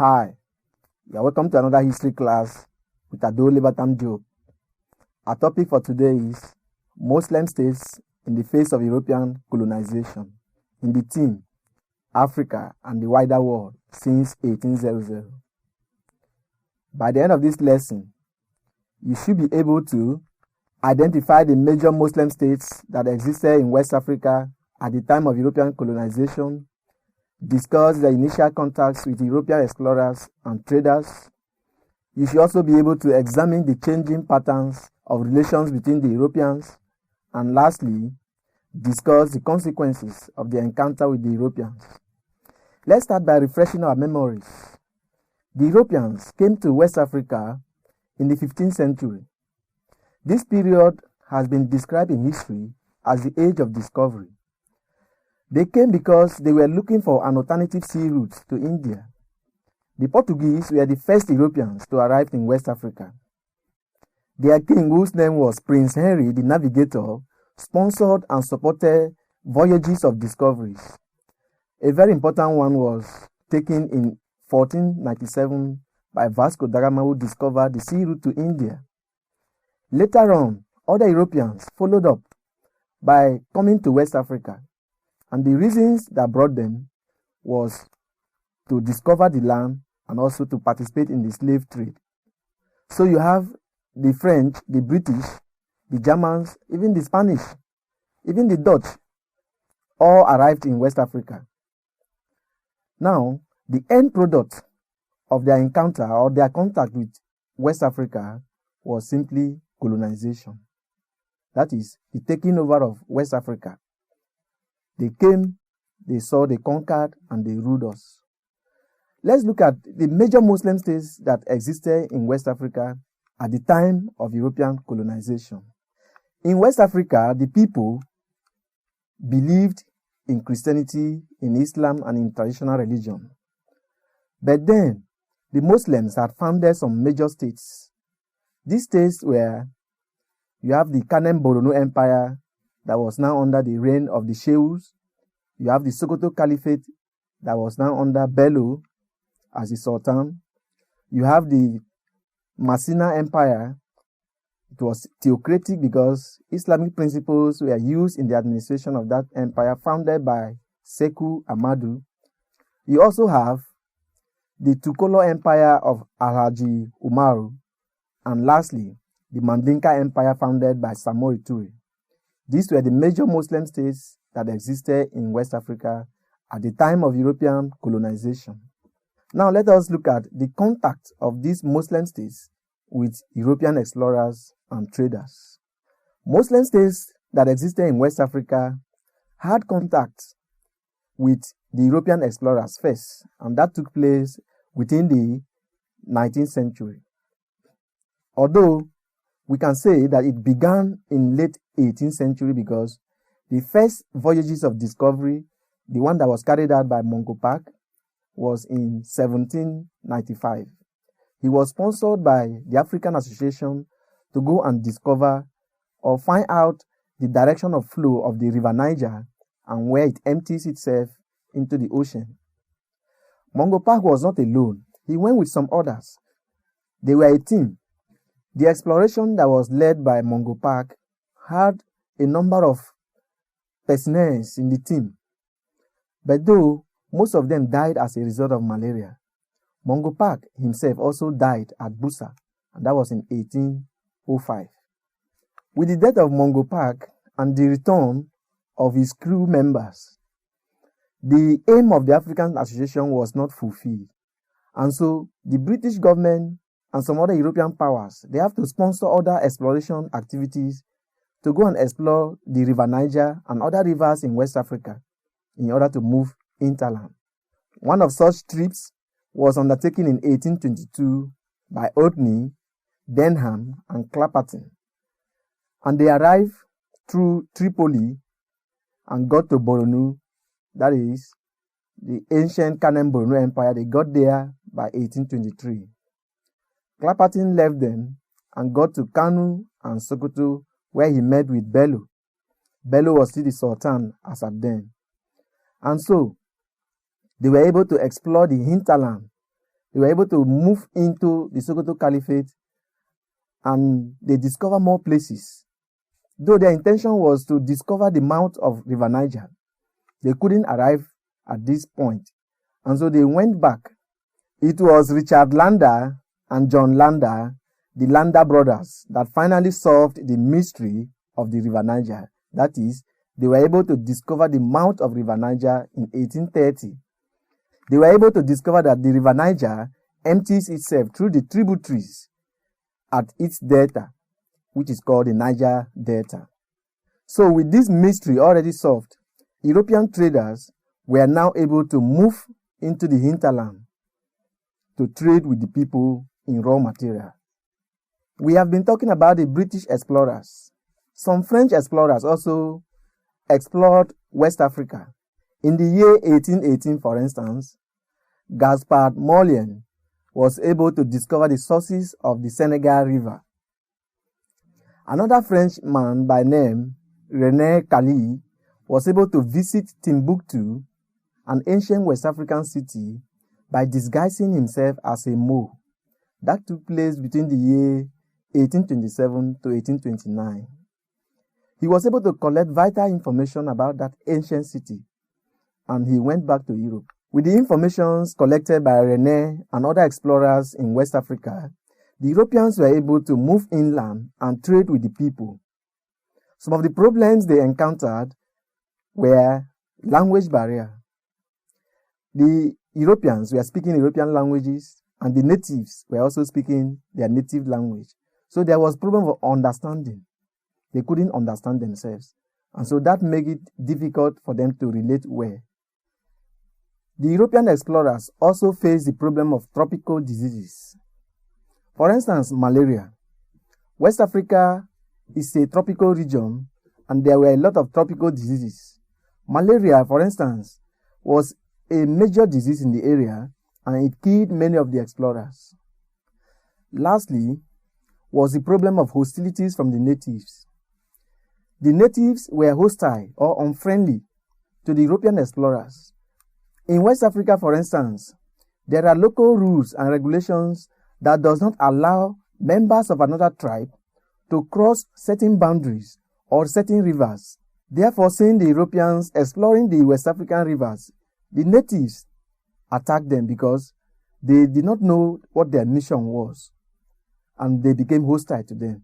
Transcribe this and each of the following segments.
Hi, you are welcome to another history class with Ado Libatam Job. Our topic for today is Muslim states in the face of European colonization in the theme Africa and the wider world since 1800. By the end of this lesson, you should be able to identify the major Muslim states that existed in West Africa at the time of European colonization, discuss the initial contacts with European explorers and traders. You should also be able to examine the changing patterns of relations between the Europeans, and lastly, discuss the consequences of the encounter with the Europeans. Let's start by refreshing our memories. The Europeans came to West Africa in the 15th century. This period has been described in history as the Age of Discovery. They came because they were looking for an alternative sea route to India. The Portuguese were the first Europeans to arrive in West Africa. Their king, whose name was Prince Henry the Navigator, sponsored and supported voyages of discoveries. A very important one was taken in 1497 by Vasco da Gama, who discovered the sea route to India. Later on, other Europeans followed up by coming to West Africa. And the reasons that brought them was to discover the land and also to participate in the slave trade. So you have the French, the British, the Germans, even the Spanish, even the Dutch, all arrived in West Africa. Now, the end product of their encounter or their contact with West Africa was simply colonization. That is, the taking over of West Africa. They came, they saw, they conquered, and they ruled us. Let's look at the major Muslim states that existed in West Africa at the time of European colonization. In West Africa, the people believed in Christianity, in Islam, and in traditional religion. But then, the Muslims had founded some major states. These states were, you have the Kanem-Borno Empire, that was now under the reign of the Shehus. You have the Sokoto Caliphate that was now under Bello as the Sultan. You have the Masina Empire. It was theocratic because Islamic principles were used in the administration of that empire, founded by Seku Amadu. You also have the Tukolo Empire of Alhaji Umaru. And lastly, the Mandinka Empire founded by Samori Toure. These were the major Muslim states that existed in West Africa at the time of European colonization. Now let us look at the contact of these Muslim states with European explorers and traders. Muslim states that existed in West Africa had contact with the European explorers first, and that took place within the 19th century. Although we can say that it began in late 18th century because the first voyages of discovery, the one that was carried out by Mungo Park, was in 1795. He was sponsored by the African Association to go and discover or find out the direction of flow of the River Niger and where it empties itself into the ocean. Mungo Park was not alone. He went with some others. They were a team. The exploration that was led by Mungo Park had a number of personnel in the team. But though most of them died as a result of malaria, Mungo Park himself also died at Busa, and that was in 1805. With the death of Mungo Park and the return of his crew members, the aim of the African Association was not fulfilled. And so the British government and some other European powers, they have to sponsor other exploration activities to go and explore the River Niger and other rivers in West Africa in order to move interland. One of such trips was undertaken in 1822 by Otney, Denham, and Clapperton. And they arrived through Tripoli and got to Borno, that is, the ancient Kanem-Borno Empire. They got there by 1823. Clapperton left them and got to Kanu and Sokoto, where he met with Bello. Bello was still the Sultan as at then. And so, they were able to explore the hinterland They were able to move into the Sokoto Caliphate and they discover more places. Though their intention was to discover the mouth of River Niger, they couldn't arrive at this point. And so they went back. It was Richard Lander and John Lander, the Lander brothers, that finally solved the mystery of the River Niger. That is, they were able to discover the mouth of River Niger in 1830. They were able to discover that the River Niger empties itself through the tributaries at its delta, which is called the Niger Delta. So with this mystery already solved, European traders were now able to move into the hinterland to trade with the people in raw material. We have been talking about the British explorers. Some French explorers also explored West Africa. In the year 1818, for instance, Gaspard Mollien was able to discover the sources of the Senegal River. Another Frenchman by name René Caillie was able to visit Timbuktu, an ancient West African city, by disguising himself as a Mo. That took place between the year 1827 to 1829. He was able to collect vital information about that ancient city, and he went back to Europe. With the information collected by René and other explorers in West Africa, the Europeans were able to move inland and trade with the people. Some of the problems they encountered were language barrier. The Europeans were speaking European languages, and the natives were also speaking their native language. So there was problem of understanding. They couldn't understand themselves. And so that made it difficult for them to relate well. The European explorers also faced the problem of tropical diseases. For instance, malaria. West Africa is a tropical region, and there were a lot of tropical diseases. Malaria, for instance, was a major disease in the area, and it killed many of the explorers. Lastly, was the problem of hostilities from the natives. The natives were hostile or unfriendly to the European explorers. In West Africa, for instance, there are local rules and regulations that does not allow members of another tribe to cross certain boundaries or certain rivers. Therefore, seeing the Europeans exploring the West African rivers, the natives attacked them because they did not know what their mission was, and they became hostile to them.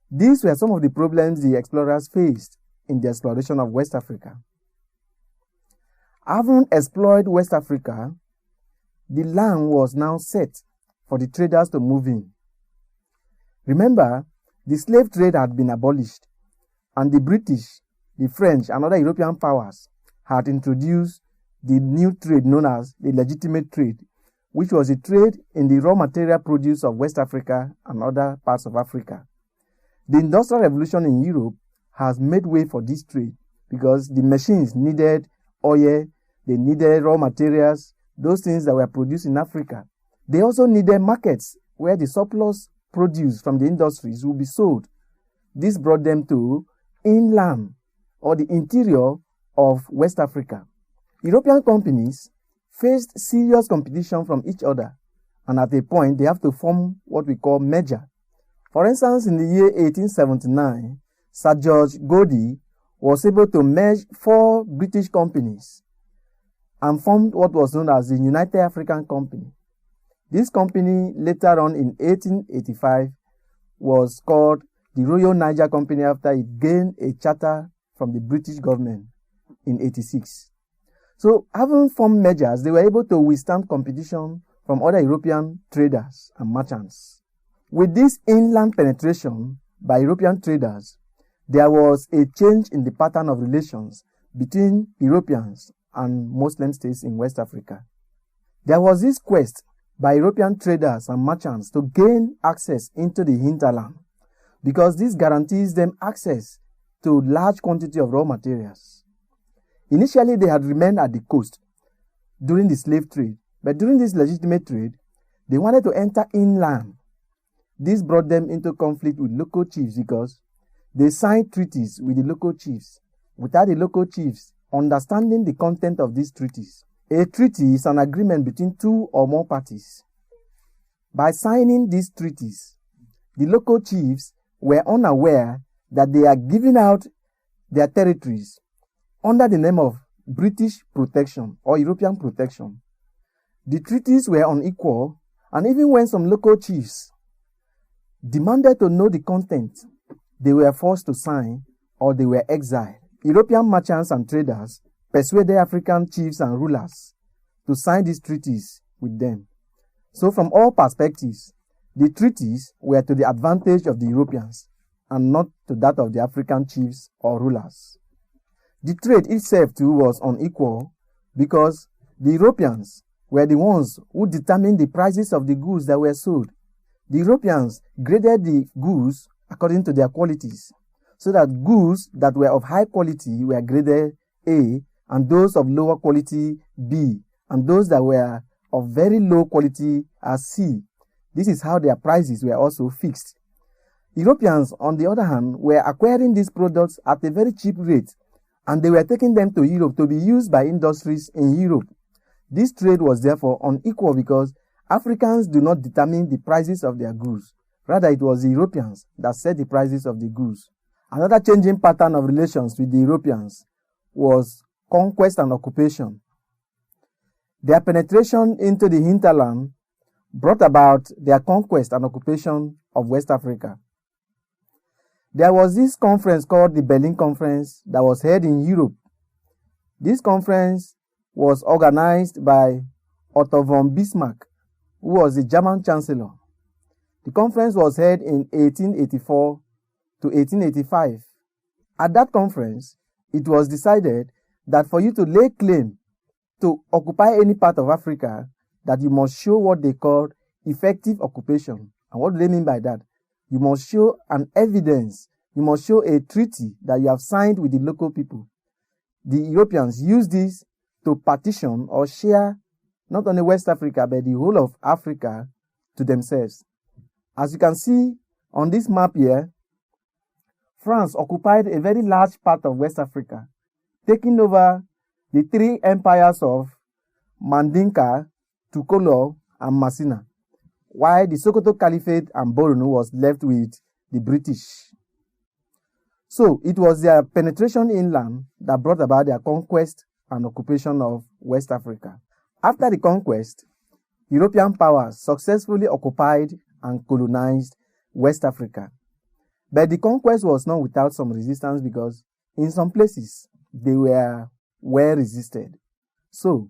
These were some of the problems the explorers faced in the exploration of West Africa. Having explored West Africa, the land was now set for the traders to move in. Remember, the slave trade had been abolished, and the British, the French, and other European powers had introduced the new trade known as the legitimate trade, which was a trade in the raw material produce of West Africa and other parts of Africa. The Industrial Revolution in Europe has made way for this trade because the machines needed oil, they needed raw materials, those things that were produced in Africa. They also needed markets where the surplus produce from the industries would be sold. This brought them to inland or the interior of West Africa. European companies faced serious competition from each other, and at a point they have to form what we call merger. For instance, in the year 1879, Sir George Godey was able to merge 4 British companies and formed what was known as the United African Company. This company later on in 1885 was called the Royal Niger Company after it gained a charter from the British government in 1886. So having formed mergers, they were able to withstand competition from other European traders and merchants. With this inland penetration by European traders, there was a change in the pattern of relations between Europeans and Muslim states in West Africa. There was this quest by European traders and merchants to gain access into the hinterland because this guarantees them access to large quantity of raw materials. Initially, they had remained at the coast during the slave trade, but during this legitimate trade, they wanted to enter inland. This brought them into conflict with local chiefs because they signed treaties with the local chiefs without the local chiefs understanding the content of these treaties. A treaty is an agreement between two or more parties. By signing these treaties, the local chiefs were unaware that they are giving out their territories under the name of British protection or European protection. The treaties were unequal, and even when some local chiefs demanded to know the content, they were forced to sign or they were exiled. European merchants and traders persuaded African chiefs and rulers to sign these treaties with them. So from all perspectives, the treaties were to the advantage of the Europeans and not to that of the African chiefs or rulers. The trade itself too was unequal because the Europeans were the ones who determined the prices of the goods that were sold. The Europeans graded the goods according to their qualities, so that goods that were of high quality were graded A, and those of lower quality B, and those that were of very low quality as C. This is how their prices were also fixed. Europeans, on the other hand, were acquiring these products at a very cheap rate, and they were taking them to Europe to be used by industries in Europe. This trade was therefore unequal because Africans do not determine the prices of their goods. Rather, it was the Europeans that set the prices of the goods. Another changing pattern of relations with the Europeans was conquest and occupation. Their penetration into the hinterland brought about their conquest and occupation of West Africa. There was this conference called the Berlin Conference that was held in Europe. This conference was organized by Otto von Bismarck, who was the German Chancellor. The conference was held in 1884 to 1885. At that conference, it was decided that for you to lay claim to occupy any part of Africa, that you must show what they called effective occupation. And what do they mean by that? You must show an evidence. You must show a treaty that you have signed with the local people. The Europeans used this to partition or share not only West Africa, but the whole of Africa to themselves. As you can see on this map here, France occupied a very large part of West Africa, taking over the three empires of Mandinka, Tukolo, and Masina, while the Sokoto Caliphate and Borno was left with the British. So it was their penetration inland that brought about their conquest and occupation of West Africa. After the conquest, European powers successfully occupied and colonized West Africa. But the conquest was not without some resistance because in some places they were well resisted. So,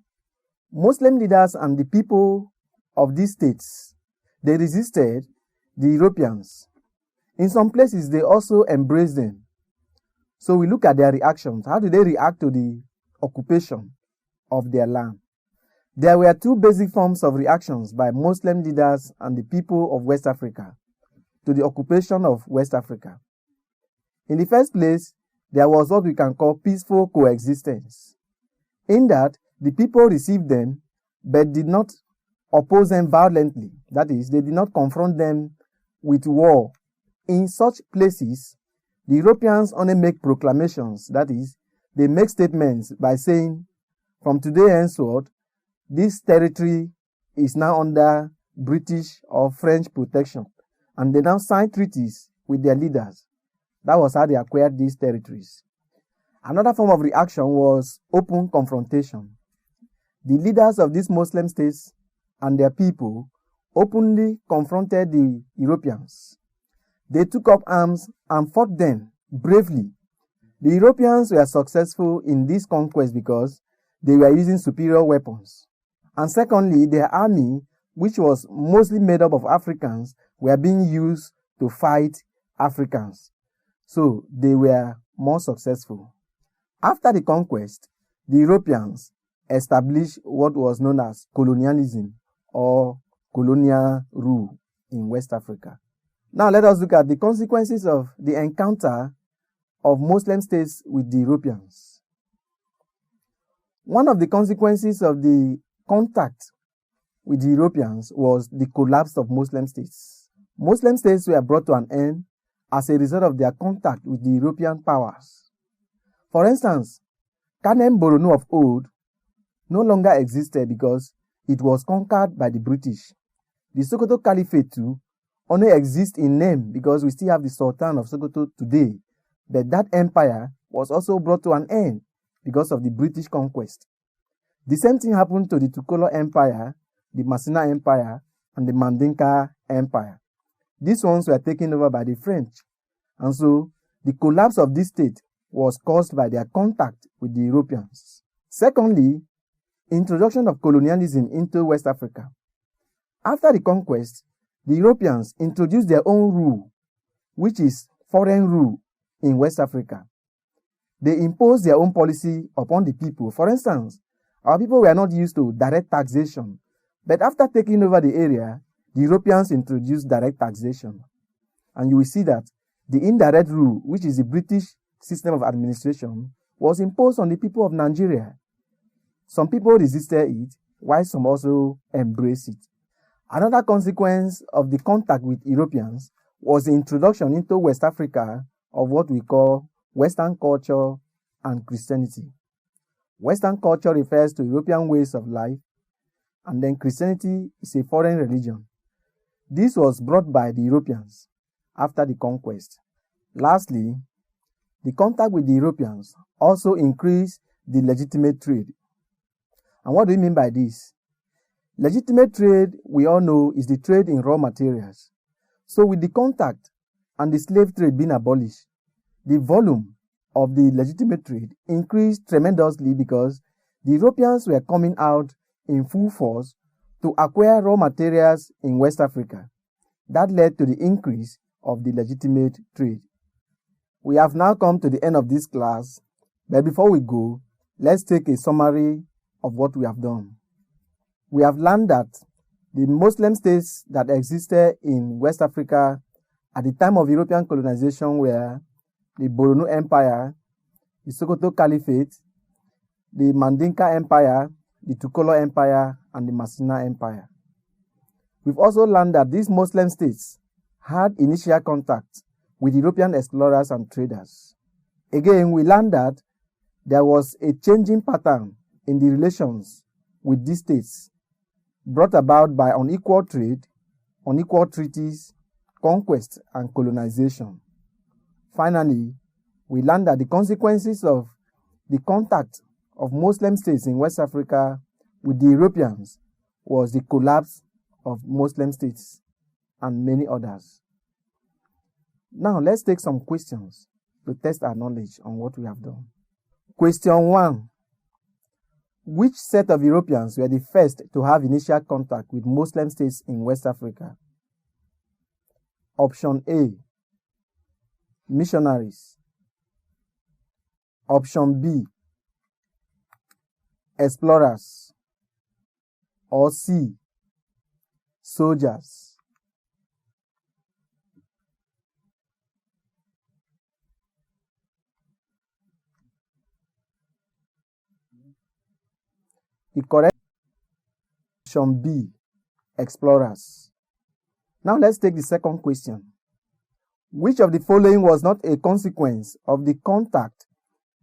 Muslim leaders and the people of these states, they resisted the Europeans. In some places they also embraced them. So we look at their reactions. How did they react to the occupation of their land? There were two basic forms of reactions by Muslim leaders and the people of West Africa to the occupation of West Africa. In the first place, there was what we can call peaceful coexistence, in that the people received them but did not oppose them violently. That is, they did not confront them with war. In such places, the Europeans only make proclamations. That is, they make statements by saying, from today henceforth, this territory is now under British or French protection. And they now sign treaties with their leaders. That was how they acquired these territories. Another form of reaction was open confrontation. The leaders of these Muslim states and their people openly confronted the Europeans. They took up arms and fought them bravely. The Europeans were successful in this conquest because they were using superior weapons. And secondly, their army, which was mostly made up of Africans, were being used to fight Africans. So they were more successful. After the conquest, the Europeans established what was known as colonialism or colonial rule in West Africa. Now let us look at the consequences of the encounter of Muslim states with the Europeans. One of the consequences of the contact with the Europeans was the collapse of Muslim states. Muslim states were brought to an end as a result of their contact with the European powers. For instance, Kanem Borno of old no longer existed because it was conquered by the British. The Sokoto Caliphate too only exists in name because we still have the Sultan of Sokoto today, but that empire was also brought to an end because of the British conquest. The same thing happened to the Tukolo Empire, the Masina Empire, and the Mandinka Empire. These ones were taken over by the French, and so the collapse of this state was caused by their contact with the Europeans. Secondly, introduction of colonialism into West Africa. After the conquest, the Europeans introduced their own rule, which is foreign rule in West Africa. They imposed their own policy upon the people. For instance, our people were not used to direct taxation, but after taking over the area, the Europeans introduced direct taxation. And you will see that the indirect rule, which is the British system of administration, was imposed on the people of Nigeria. Some people resisted it, while some also embraced it. Another consequence of the contact with Europeans was the introduction into West Africa of what we call Western culture and Christianity. Western culture refers to European ways of life, and then Christianity is a foreign religion. This was brought by the Europeans after the conquest. Lastly, the contact with the Europeans also increased the legitimate trade. And what do we mean by this? Legitimate trade, we all know, is the trade in raw materials. So with the contact and the slave trade being abolished, the volume of the legitimate trade increased tremendously because the Europeans were coming out in full force to acquire raw materials in West Africa. That led to the increase of the legitimate trade. We have now come to the end of this class, but before we go, let's take a summary of what we have done. We have learned that the Muslim states that existed in West Africa at the time of European colonization were the Borno Empire, the Sokoto Caliphate, the Mandinka Empire, the Tukolo Empire, and the Masina Empire. We've also learned that these Muslim states had initial contact with European explorers and traders. Again, we learned that there was a changing pattern in the relations with these states, brought about by unequal trade, unequal treaties, conquest, and colonization. Finally, we learned that the consequences of the contact of Muslim states in West Africa with the Europeans was the collapse of Muslim states and many others. Now, let's take some questions to test our knowledge on what we have done. Question 1. Which set of Europeans were the first to have initial contact with Muslim states in West Africa? Option A, missionaries. Option B, explorers. Or C, soldiers. The correct option B, explorers. Now let's take the second question. Which of the following was not a consequence of the contact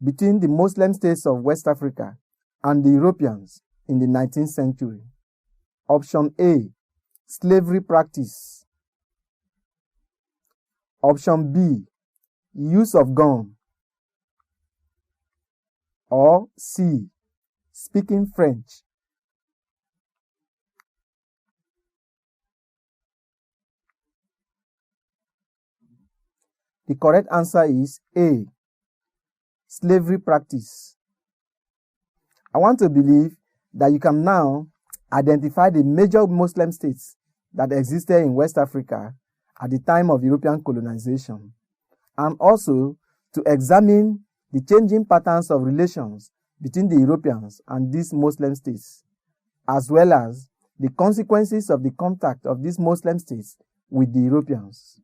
between the Muslim states of West Africa and the Europeans in the 19th century? Option A, slavery practice. Option B, use of gun. Or C, speaking French. The correct answer is A, slavery practice. I want to believe that you can now identify the major Muslim states that existed in West Africa at the time of European colonization, and also to examine the changing patterns of relations between the Europeans and these Muslim states, as well as the consequences of the contact of these Muslim states with the Europeans.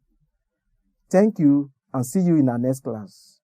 Thank you, and see you in our next class.